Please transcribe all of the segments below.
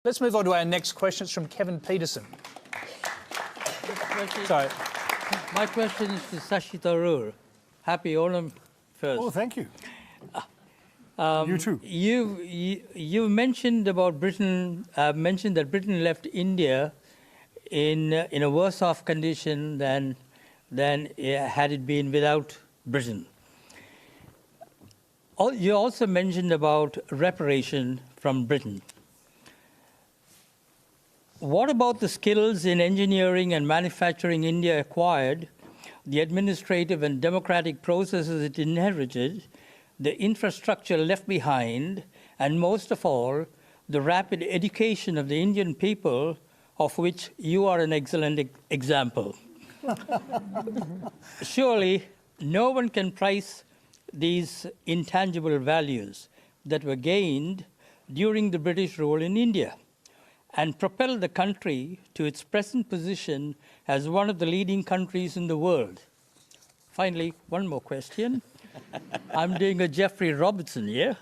Let's move on to our next question. It's from Kevin Peterson. Sorry. My question is to Shashi Tharoor. Happy Onam first. Oh, thank you. You too. You mentioned about Britain. Mentioned that Britain left India in a worse off condition than had it been without Britain. You also mentioned about reparation from Britain. What about the skills in engineering and manufacturing India acquired, the administrative and democratic processes it inherited, the infrastructure left behind, and most of all, the rapid education of the Indian people, of which you are an excellent example? Surely, no one can price these intangible values that were gained during the British rule in India and propelled the country to its present position as one of the leading countries in the world. Finally, one more question. I'm doing a Geoffrey Robertson here.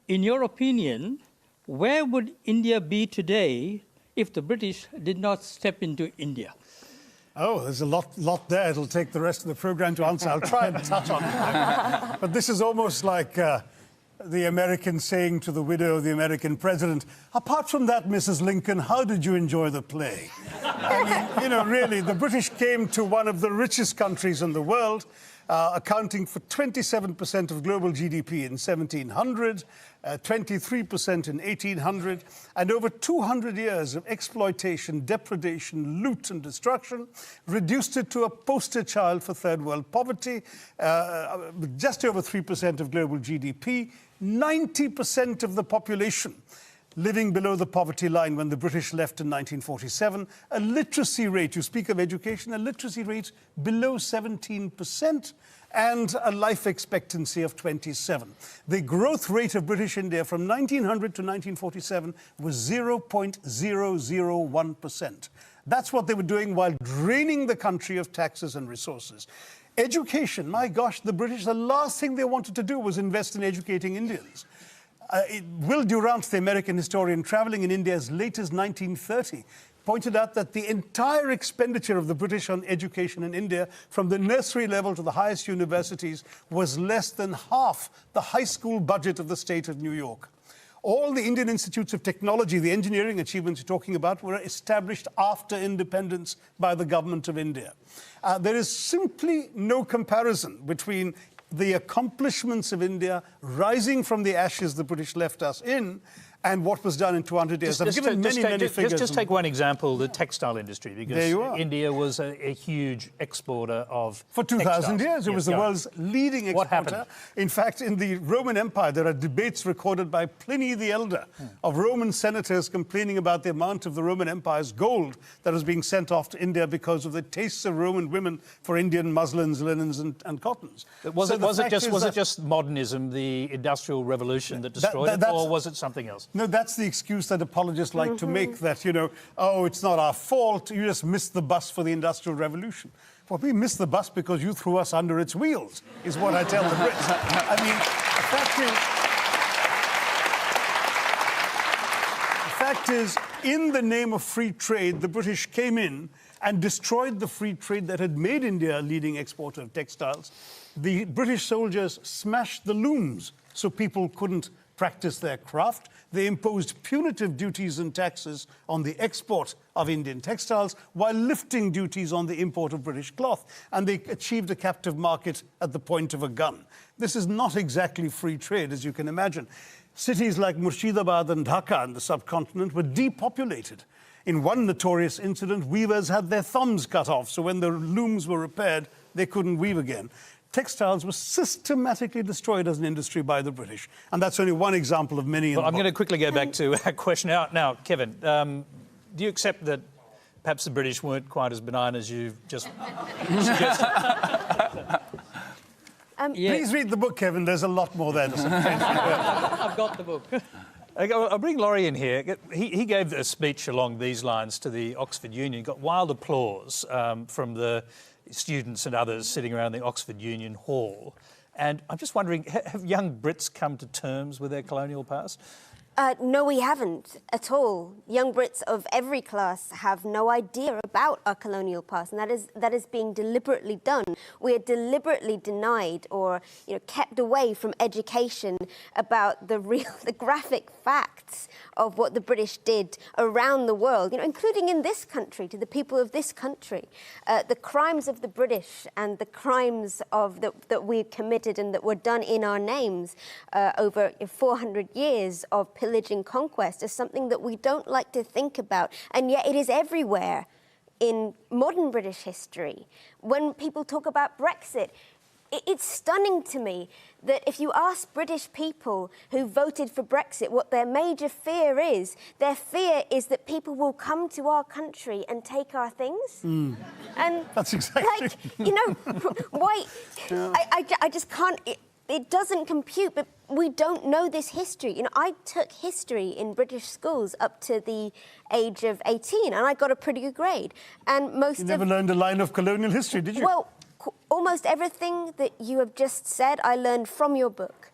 In your opinion, where would India be today if the British did not step into India? Oh, there's a lot there. It'll take the rest of the program to answer. I'll try and touch on it. But this is almost like the American saying to the widow of the American president, apart from that, Mrs. Lincoln, how did you enjoy the play? I mean, really, the British came to one of the richest countries in the world, accounting for 27% of global GDP in 1700, 23% in 1800, and over 200 years of exploitation, depredation, loot and destruction, reduced it to a poster child for third world poverty, with just over 3% of global GDP, 90% of the population living below the poverty line when the British left in 1947, a literacy rate, you speak of education, a literacy rate below 17%, and a life expectancy of 27. The growth rate of British India from 1900 to 1947 was 0.001%. That's what they were doing while draining the country of taxes and resources. Education, my gosh, the British, the last thing they wanted to do was invest in educating Indians. Will Durant, the American historian traveling in India as late as 1930, pointed out that the entire expenditure of the British on education in India, from the nursery level to the highest universities, was less than half the high school budget of the state of New York. All the Indian institutes of technology, the engineering achievements you're talking about, were established after independence by the government of India. There is simply no comparison between the accomplishments of India rising from the ashes the British left us in and what was done in 200 years. I've given many figures. Just take one example, the textile industry, because India was a huge exporter of For 2,000 years, it was the world's leading exporter. What happened? In fact, in the Roman Empire, there are debates recorded by Pliny the Elder of Roman senators complaining about the amount of the Roman Empire's gold that was being sent off to India because of the tastes of Roman women for Indian muslins, linens, and cottons. Was it just modernism, the Industrial Revolution that destroyed it, or was it something else? No, that's the excuse that apologists like to make, that, oh, it's not our fault, you just missed the bus for the Industrial Revolution. Well, we missed the bus because you threw us under its wheels, is what I tell the Brits. I mean, the fact is, in the name of free trade, the British came in and destroyed the free trade that had made India a leading exporter of textiles. The British soldiers smashed the looms so people couldn't practice their craft. They imposed punitive duties and taxes on the export of Indian textiles while lifting duties on the import of British cloth. And they achieved a captive market at the point of a gun. This is not exactly free trade, as you can imagine. Cities like Murshidabad and Dhaka in the subcontinent were depopulated. In one notorious incident, weavers had their thumbs cut off, so when the looms were repaired, they couldn't weave again. Textiles were systematically destroyed as an industry by the British. And that's only one example of many. Well, I'm going to quickly go back to our question. Now, Kevin, do you accept that perhaps the British weren't quite as benign as you've just suggested? Please read the book, Kevin. There's a lot more there to say. I've got the book. I'll bring Laurie in here. He gave a speech along these lines to the Oxford Union. He got wild applause from the students and others sitting around the Oxford Union Hall. And I'm just wondering, have young Brits come to terms with their colonial past? No, we haven't at all. Young Brits of every class have no idea about our colonial past, and that is being deliberately done. We are deliberately denied or kept away from education about the graphic facts of what the British did around the world, including in this country, to the people of this country. The crimes of the British and the crimes that we committed and that were done in our names over 400 years of pillage and conquest is something that we don't like to think about, and yet it is everywhere in modern British history. When people talk about Brexit, it's stunning to me that if you ask British people who voted for Brexit what their major fear is, their fear is that people will come to our country and take our things. And that's exactly... why... I just can't... It doesn't compute, but we don't know this history. I took history in British schools up to the age of 18, and I got a pretty good grade. And most You never learned a line of colonial history, did you? Well, almost everything that you have just said, I learned from your book.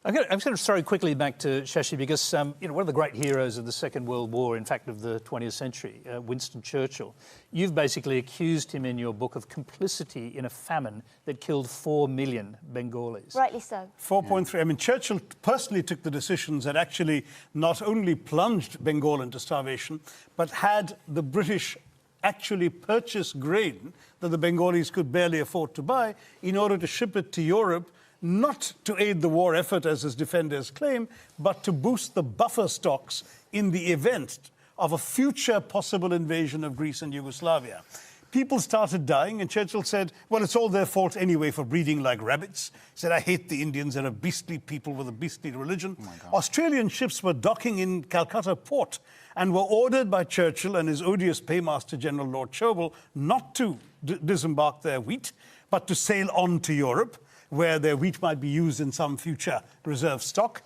I'm going to throw quickly back to Shashi because one of the great heroes of the Second World War, in fact of the 20th century, Winston Churchill, you've basically accused him in your book of complicity in a famine that killed 4 million Bengalis. Rightly so. 4.3. I mean, Churchill personally took the decisions that actually not only plunged Bengal into starvation, but had the British actually purchase grain that the Bengalis could barely afford to buy in order to ship it to Europe, not to aid the war effort, as his defenders claim, but to boost the buffer stocks in the event of a future possible invasion of Greece and Yugoslavia. People started dying, and Churchill said, well, it's all their fault anyway for breeding like rabbits. He said, I hate the Indians. They're a beastly people with a beastly religion. Australian ships were docking in Calcutta port and were ordered by Churchill and his odious paymaster, General Lord Cherwell, not to disembark their wheat, but to sail on to Europe, where their wheat might be used in some future reserve stock.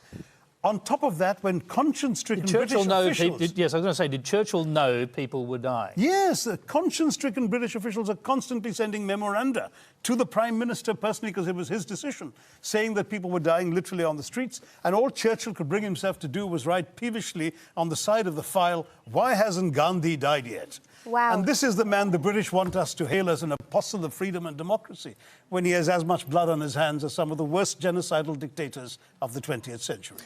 On top of that, when conscience-stricken British officials... Yes, I was going to say, did Churchill know people would die? Yes, conscience-stricken British officials are constantly sending memoranda to the Prime Minister personally, because it was his decision, saying that people were dying literally on the streets, and all Churchill could bring himself to do was write peevishly on the side of the file, why hasn't Gandhi died yet? Wow. And this is the man the British want us to hail as an apostle of freedom and democracy, when he has as much blood on his hands as some of the worst genocidal dictators of the 20th century.